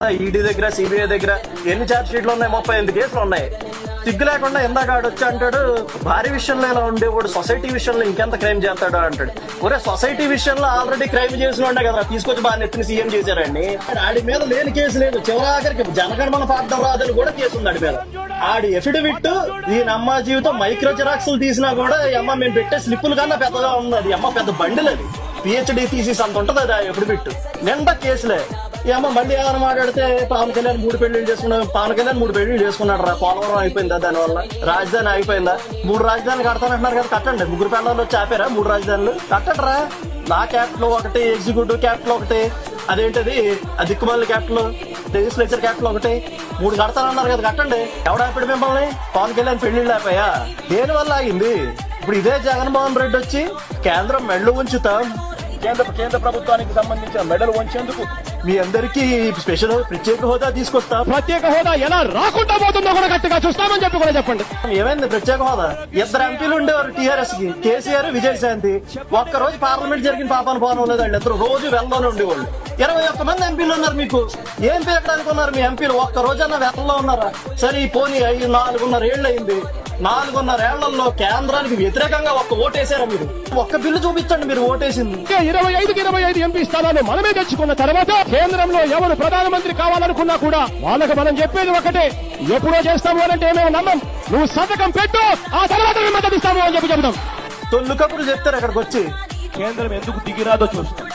ED దగ్గర CBI దగ్గర ఎన్ని ఛార్జ్ షీట్లు ఉన్నాయి? 38 కేసులు ఉన్నాయి. సిగ్గు లేకుండా ఇందాక ఆడొచ్చి అంటాడు భారీ విషయంలో ఇలా ఉండేవాడు సొసైటీ విషయంలో ఇంకెంత క్రైమ్ చేస్తాడు అంటాడు. ఒరే సొసైటీ విషయంలో ఆల్రెడీ క్రైమ్ చేసిన ఉండే కదా తీసుకొచ్చి బాగా నెత్తిని సీఎం చేశారండి. ఆడి మీద లేని కేసు లేదు. చివరాఖరికి జనగణమన పాఠం రాదని కూడా కేసు ఉంది ఆడి మీద. ఆడి ఎఫిడవిట్ ఈ అమ్మ జీవితం మైక్రో జిరాక్స్లు తీసినా కూడా ఈ అమ్మ మేము పెట్టే స్లిప్పులు కన్నా పెద్దగా ఉంది. అది అమ్మ పెద్ద బండిల్ అది. పిహెచ్డి థీసిస్ అంత ఉంటది అది ఎఫిడవిట్. నిండా కేసులే. ఈ అమ్మ మళ్ళీ ఏమైనా మాట్లాడితే పవన్ కళ్యాణ్ 3 పెళ్లిళ్ళు చేసుకున్నాడు. పవన్ కళ్యాణ్ 3 పెళ్లిళ్ళు చేసుకున్నాడు రా. పోలవరం అయిపోయిందా దానివల్ల? రాజధాని అయిపోయిందా? 3 రాజధానులు కడతానంటున్నారు కదా, కట్టండి. 3 పెళ్ళాలు వచ్చి ఆపారా 3 రాజధానులు? కట్టండి రా. నా క్యాపిటల్ ఒకటి, ఎగ్జిక్యూటివ్ క్యాపిటల్ ఒకటి, అదేంటది ఆ దిక్కుమాలి క్యాపిటల్, లెజిస్లేచర్ క్యాపిటల్ ఒకటి, 3 కడతానన్నారు కదా, కట్టండి. ఎవడాపాడు మిమ్మల్ని? పవన్ కళ్యాణ్ పెళ్లిళ్ళు ఆపాయా? దేని వల్ల ఆగింది? ఇప్పుడు ఇదే జగన్మోహన్ రెడ్డి వచ్చి కేంద్రం మెడలు ఉంచుతాం, కేంద్ర ప్రభుత్వానికి సంబంధించిన మెడలు వంచేందుకు మీ అందరికీ స్పెషల్ ప్రత్యేక హోదా తీసుకొస్తాం. ప్రత్యేక హోదా ఎలా రాకుండా పోతుందో కూడా గట్టిగా చూస్తామని చెప్పి కూడా చెప్పండి. ఏమైంది ప్రత్యేక హోదా? 2 ఎంపీలు ఉండేవారు టీఆర్ఎస్ కి, కేసీఆర్, విజయశాంతి. ఒక్కరోజు పార్లమెంట్ జరిగిన పాపాను పోవడం లేదు. వాళ్ళు ఇద్దరు రోజు వెళ్లోనే ఉండేవాళ్ళు. 21 మంది ఎంపీలు ఉన్నారు. మీకు ఏం పీకడానికి ఉన్నారు మీ ఎంపీలు? ఒక్క రోజన్నా వెళ్లలో ఉన్నారా? సరే ఈ పోనీ 4.5 ఏళ్ళు అయింది. 4.5 ఏళ్లలో కేంద్రానికి వ్యతిరేకంగా ఒక్క ఓటేసారా మీరు? ఒక్క బిల్లు చూపించండి మీరు ఓటేసింది. 25కి 25 ఎంపీ స్థానాలు మనమే తెచ్చుకున్న తర్వాత కేంద్రంలో ఎవరు ప్రధానమంత్రి కావాలనుకున్నా కూడా వాళ్ళకి మనం చెప్పేది ఒకటే, ఎప్పుడో చేస్తాము అంటే ఏమేమి నమ్మం. నువ్వు సంతకం పెట్టు, ఆ తర్వాత మద్దతు ఇస్తాము అని చెప్పి చెబుతాం. తొల్లు కబుర్లు చెప్తారు అక్కడికి వచ్చి. కేంద్రం ఎందుకు దిగిరాదో చూస్తాం.